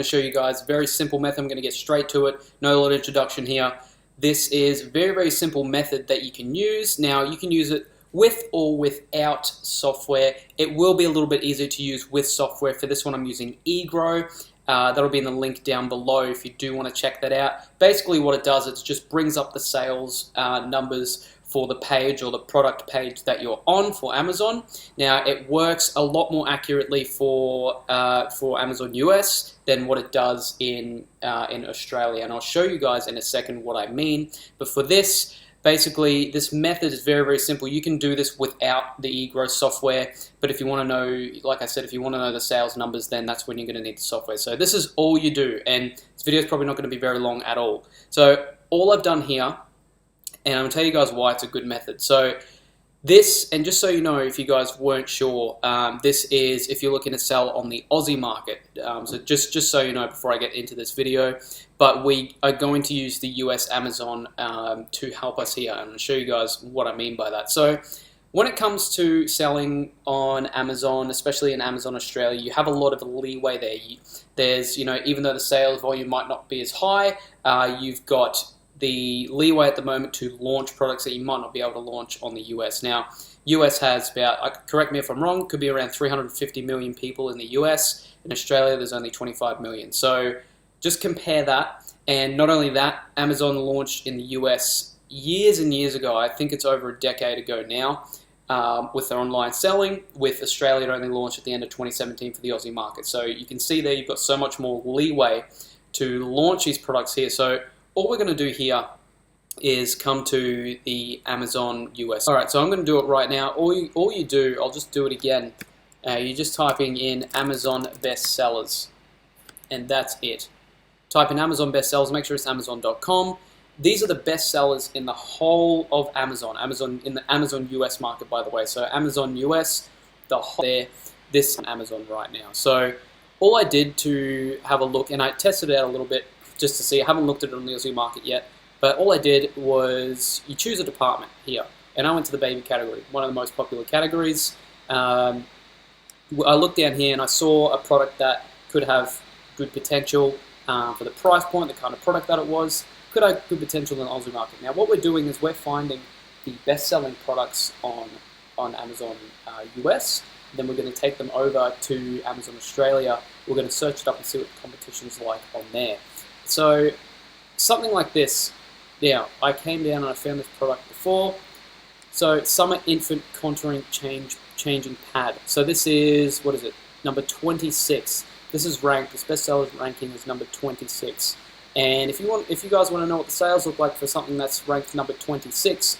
to show you guys a very simple method. I'm going to get straight to it. No lot of introduction here. This is a very simple method that you can use. Now you can use it with or without software. It will be a little bit easier to use with software. For this one I'm using eGrow. That'll be in the link down below if you do want to check that out. Basically what it does is it just brings up the sales numbers for the page or the product page that you're on for Amazon. Now it works a lot more accurately for Amazon US than what it does in Australia, and I'll show you guys in a second what I mean. But for this, basically, this method is very simple. You can do this without the eGrow software, but if you want to know, like I said, if you want to know the sales numbers, then that's when you're going to need the software. So this is all you do, and this video is probably not going to be very long at all. So all I've done here, and I'm going to tell you guys why it's a good method. So this, and just so you know, if you guys weren't sure, this is if you're looking to sell on the Aussie market. So just so you know before I get into this video, but we are going to use the US Amazon to help us here, and I'll show you guys what I mean by that. So when it comes to selling on Amazon, especially in Amazon Australia, you have a lot of leeway there. There's, even though the sales volume might not be as high, you've got the leeway at the moment to launch products that you might not be able to launch on the US. Now, US has about, correct me if I'm wrong, could be around 350 million people in the US. In Australia, there's only 25 million. So just compare that. And not only that, Amazon launched in the US years and years ago. I think it's over a decade ago now, with their online selling. With Australia, it only launched at the end of 2017 for the Aussie market. So you can see there you've got so much more leeway to launch these products here. So all we're going to do here is come to the Amazon US. Alright, so I'm going to do it right now. All you do, I'll just do it again. You're just typing in Amazon bestsellers, and that's it. Type in Amazon bestsellers, make sure it's Amazon.com. These are the best sellers in the whole of Amazon. In the Amazon US market, by the way. So Amazon US, the whole there, this is Amazon right now. So all I did to have a look, and I tested it out a little bit just to see. I haven't looked at it on the Aussie market yet, but all I did was you choose a department here, and I went to the baby category, one of the most popular categories. I looked down here and I saw a product that could have good potential for the price point, the kind of product that it was, could have good potential in the Aussie market. Now what we're doing is we're finding the best-selling products on Amazon US, then we're going to take them over to Amazon Australia. We're going to search it up and see what the competition's like on there. So something like this. Now, I came down and I found this product before. So Summer Infant Contouring Changing Pad. So this is, what is it? Number 26. This is ranked, this bestsellers ranking is number 26. And if you guys want to know what the sales look like for something that's ranked number 26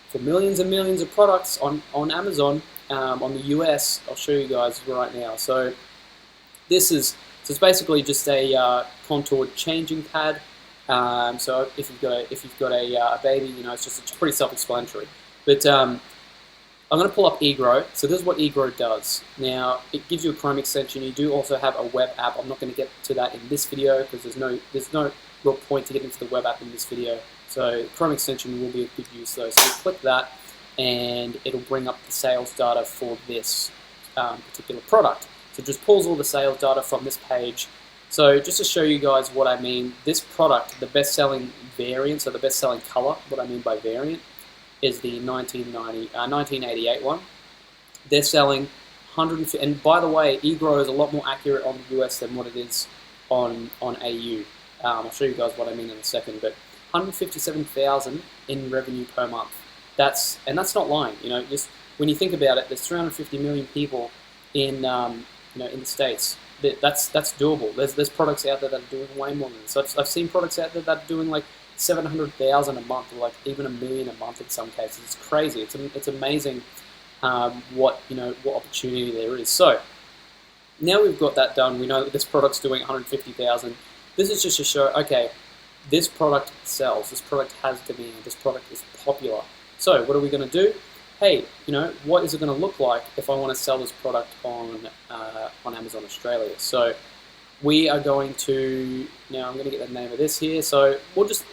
for millions and millions of products on Amazon, on the US, I'll show you guys right now. So this is, so it's basically just a contoured changing pad. So if you've got a baby, it's pretty self-explanatory. But I'm going to pull up eGrow. So this is what eGrow does. Now it gives you a Chrome extension. You do also have a web app. I'm not going to get to that in this video because there's no real point to get into the web app in this video. So Chrome extension will be of good use though. So you click that, and it'll bring up the sales data for this particular product. So it just pulls all the sales data from this page. So just to show you guys what I mean, this product, the best-selling variant, so the best-selling color, what I mean by variant, is the 1988 one. They're selling 150, and by the way, eGrow is a lot more accurate on the US than what it is on AU. I'll show you guys what I mean in a second, but 157,000 in revenue per month. That's not lying. Just when you think about it, there's 350 million people in in the States. That's doable. There's products out there that are doing way more than this. I've seen products out there that are doing like 700,000 a month, or like even $1 million a month in some cases. It's crazy. It's amazing what opportunity there is. So now we've got that done. We know that this product's doing 150,000. This is just to show, okay, this product sells. This product has demand. This product is popular. So what are we going to do? Hey, what is it going to look like if I want to sell this product on Amazon Australia? So we are going to, now I'm going to get the name of this here. So because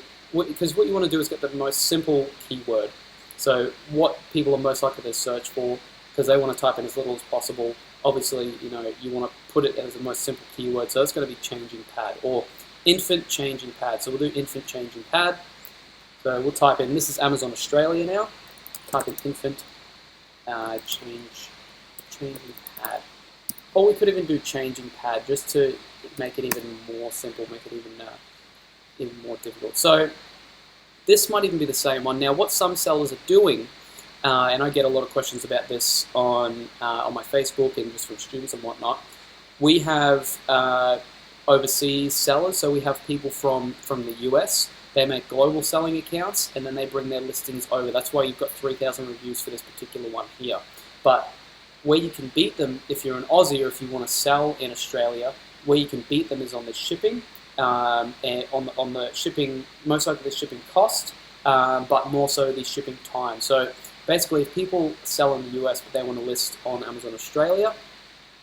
what you want to do is get the most simple keyword. So what people are most likely to search for, because they want to type in as little as possible. obviously, you want to put it as the most simple keyword. So it's going to be changing pad or infant changing pad. So we'll do infant changing pad. So we'll type in, this is Amazon Australia now. Type in infant changing pad. Or we could even do changing pad just to make it even more simple, make it even more difficult. So this might even be the same one. Now, what some sellers are doing, and I get a lot of questions about this on my Facebook and just from students and whatnot. We have overseas sellers, so we have people from the US. They make global selling accounts, and then they bring their listings over. That's why you've got 3,000 reviews for this particular one here. But where you can beat them, if you're an Aussie or if you want to sell in Australia, where you can beat them is on the shipping, and on the shipping, most likely the shipping cost, but more so the shipping time. So basically, if people sell in the US but they want to list on Amazon Australia,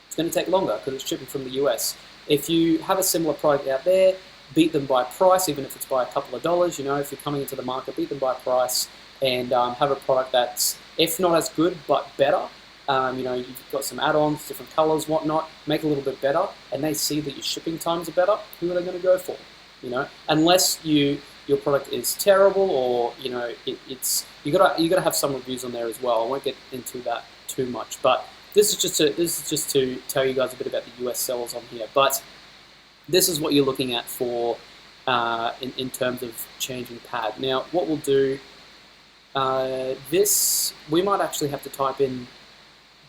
it's going to take longer because it's shipping from the US. If you have a similar product out there, beat them by price, even if it's by a couple of dollars. If you're coming into the market, beat them by price and have a product that's, if not as good, but better. You've got some add-ons, different colors, whatnot, make it a little bit better, and they see that your shipping times are better, who are they going to go for? Unless your product is terrible, or it's you gotta have some reviews on there as well. I won't get into that too much, but this is just to tell you guys a bit about the US sellers on here. But this is what you're looking at for in terms of changing pad. Now, what we'll do, we might actually have to type in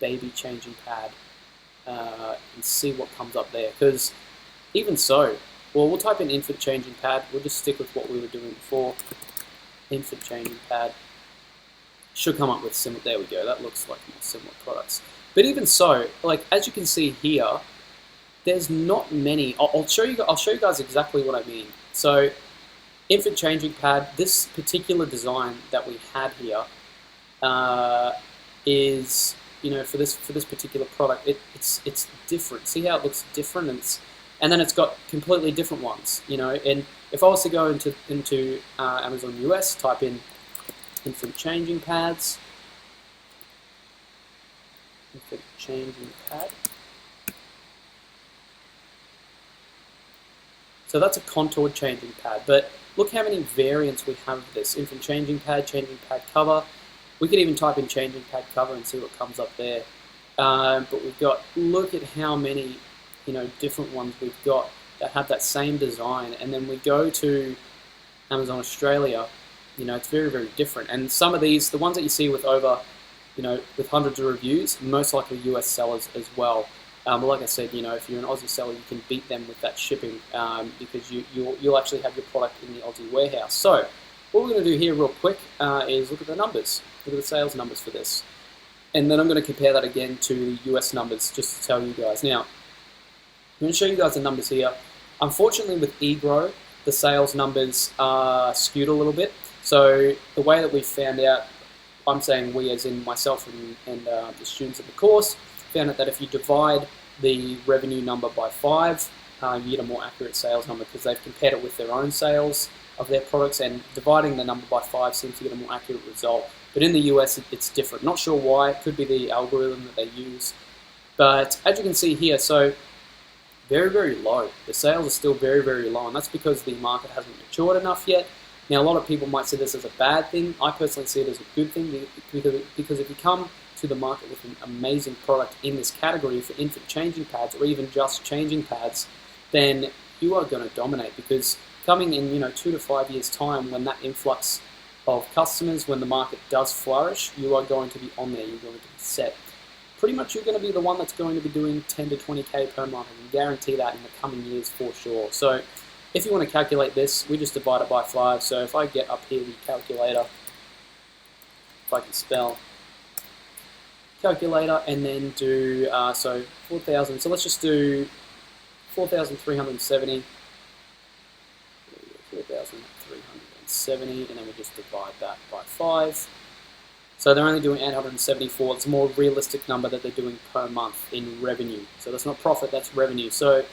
baby changing pad and see what comes up there, because even so, well, we'll type in infant changing pad. We'll just stick with what we were doing before. Infant changing pad should come up with similar. There we go. That looks like more similar products. But even so, like as you can see here, there's not many. I'll show you guys exactly what I mean. So, infant changing pad. This particular design that we had here is, for this particular product, it's different. See how it looks different, and then it's got completely different ones. And if I was to go into Amazon US, type in infant changing pads, infant changing pad. So that's a contoured changing pad, but look how many variants we have of this. Infant changing pad cover. We could even type in changing pad cover and see what comes up there. But we've got, look at how many, different ones we've got that have that same design. And then we go to Amazon Australia, it's very, very different. And some of these, the ones that you see with over, with hundreds of reviews, most likely US sellers as well. But like I said, if you're an Aussie seller, you can beat them with that shipping because you'll actually have your product in the Aussie warehouse. So what we're going to do here real quick is look at the numbers, look at the sales numbers for this. And then I'm going to compare that again to the US numbers just to tell you guys. Now, I'm going to show you guys the numbers here. Unfortunately, with eGrow, the sales numbers are skewed a little bit. So the way that we found out, I'm saying we as in myself and the students of the course, found out that if you divide the revenue number by 5, you get a more accurate sales number because they've compared it with their own sales of their products, and dividing the number by 5 seems to get a more accurate result. But in the US, it's different. Not sure why. It could be the algorithm that they use. But as you can see here, so very, very low. The sales are still very, very low, and that's because the market hasn't matured enough yet. Now, a lot of people might see this as a bad thing. I personally see it as a good thing because if you come to the market with an amazing product in this category for infant changing pads or even just changing pads, then you are going to dominate, because coming in 2 to 5 years time, when that influx of customers, when the market does flourish, you are going to be on there, you're going to be set. Pretty much you're going to be the one that's going to be doing 10 to 20k per month. I can guarantee that in the coming years for sure. So if you want to calculate this, we just divide it by 5. So if I get up here the calculator, if I can spell calculator, and then do, so 4,000, so let's just do 4,370, 4,370, and then we'll just divide that by 5. So they're only doing 874. It's a more realistic number that they're doing per month in revenue. So that's not profit, that's revenue. So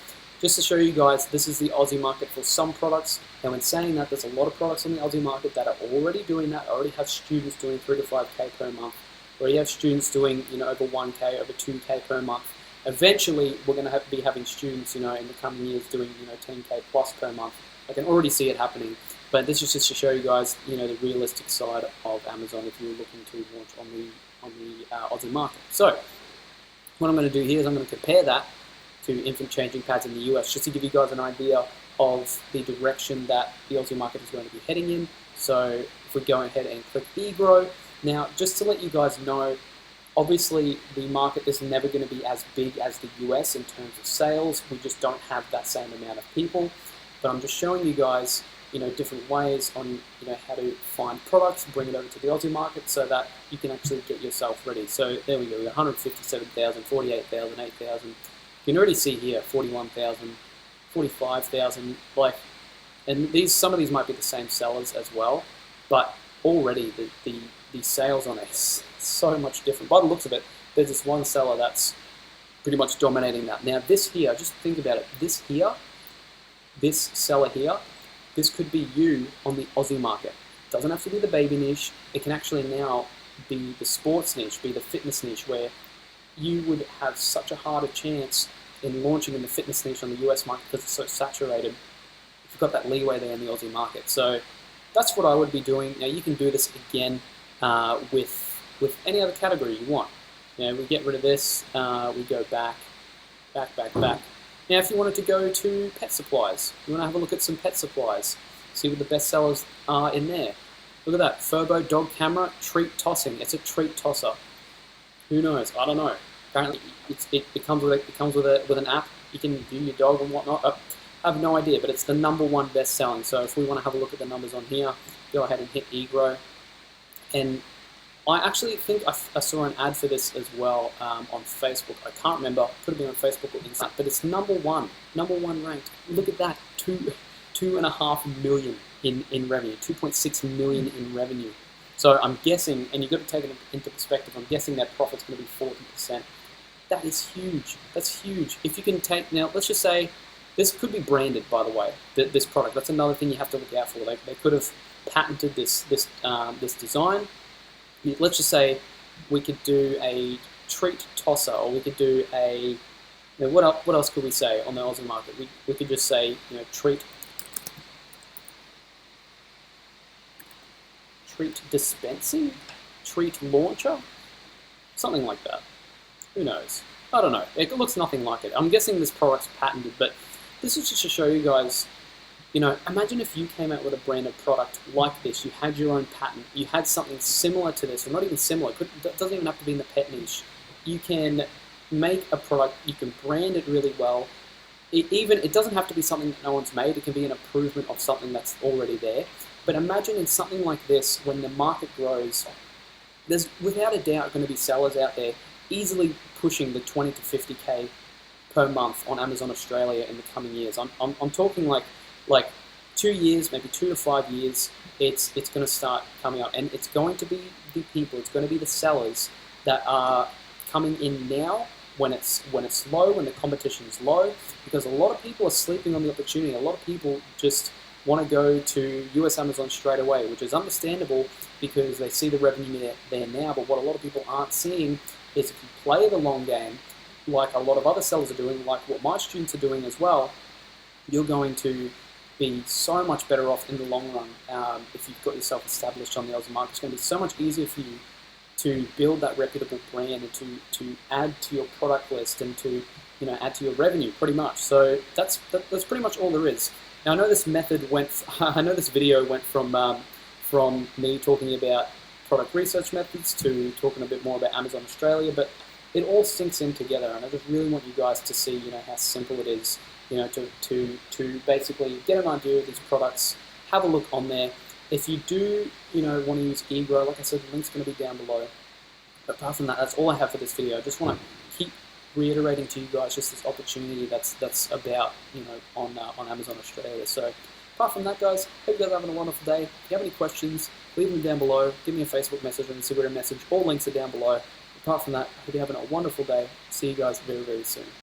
just to show you guys, this is the Aussie market for some products. And when saying that, there's a lot of products on the Aussie market that are already doing that, already have students doing 3 to 5k per month, or you have students doing over 1k, over 2k per month. Eventually, we're going to be having students, in the coming years doing, 10K plus per month. I can already see it happening. But this is just to show you guys, the realistic side of Amazon if you're looking to launch on the Aussie market. So, what I'm going to do here is I'm going to compare that to infant changing pads in the US, just to give you guys an idea of the direction that the Aussie market is going to be heading in. So, if we go ahead and click eGrow, now just to let you guys know, obviously the market is never going to be as big as the US in terms of sales. We just don't have that same amount of people. But I'm just showing you guys, different ways on, how to find products, bring it over to the Aussie market so that you can actually get yourself ready. So there we go, we got 157,000, 48,000, 8,000. You can already see here 41,000, 45,000, and some of these might be the same sellers as well, but already the sales on it is so much different. By the looks of it, there's this one seller that's pretty much dominating that. Now this here, just think about it, this seller here, this could be you on the Aussie market. It doesn't have to be the baby niche. It can actually now be the sports niche, be the fitness niche, where you would have such a harder chance in launching in the fitness niche on the US market because it's so saturated. You've got that leeway there in the Aussie market. So that's what I would be doing. Now you can do this again with any other category you want. We get rid of this, we go back. Now, if you wanted to go to pet supplies, you want to have a look at some pet supplies, see what the best sellers are in there. Look at that, Furbo dog camera, treat tossing. It's a treat tosser. Who knows? I don't know. Apparently, it comes with an app. You can view your dog and whatnot. I have no idea, but it's the #1 best selling. So if we want to have a look at the numbers on here, go ahead and hit eGrow. And I actually think I saw an ad for this as well on Facebook. I can't remember. Could have been on Facebook or Instagram. But it's #1 ranked. Look at that, 2.5 million in revenue, 2.6 million in revenue. So I'm guessing, and you've got to take it into perspective, I'm guessing that profit's going to be 40%. That is huge. That's huge. If you can take, now let's just say, this could be branded, by the way, this product. That's another thing you have to look out for. They could have patented this design. Let's just say we could do a treat tosser, or we could do a, what else could we say on the Aussie market? We could just say, treat dispensing, treat launcher, something like that. Who knows? I don't know. It looks nothing like it. I'm guessing this product's patented, but this is just to show you guys, imagine if you came out with a branded product like this. You had your own patent. You had something similar to this, or not even similar. It doesn't even have to be in the pet niche. You can make a product. You can brand it really well. It doesn't have to be something that no one's made. It can be an improvement of something that's already there. But imagine in something like this, when the market grows, there's without a doubt going to be sellers out there easily pushing the 20 to 50K per month on Amazon Australia in the coming years. I'm talking like 2 years, maybe 2 to 5 years. It's going to start coming up, and it's going to be the people. It's going to be the sellers that are coming in now when it's low, when the competition is low, because a lot of people are sleeping on the opportunity. A lot of people just want to go to US Amazon straight away, which is understandable because they see the revenue there now. But what a lot of people aren't seeing is if you play the long game, like a lot of other sellers are doing, like what my students are doing as well, you're going to be so much better off in the long run if you've got yourself established on the Aussie market. It's going to be so much easier for you to build that reputable brand and to add to your product list and to add to your revenue pretty much. So that's pretty much all there is. Now I know this video went from me talking about product research methods to talking a bit more about Amazon Australia, but it all sinks in together, and I just really want you guys to see how simple it is to basically get an idea of these products, have a look on there. If you do want to use eGrow, like I said, the link's going to be down below. But apart from that, that's all I have for this video. I just want to keep reiterating to you guys just this opportunity that's about on Amazon Australia. So apart from that, guys, hope you guys are having a wonderful day. If you have any questions, leave them down below. Give me a Facebook message or an Instagram message. All links are down below. Apart from that, hope you're having a wonderful day. See you guys very, very soon.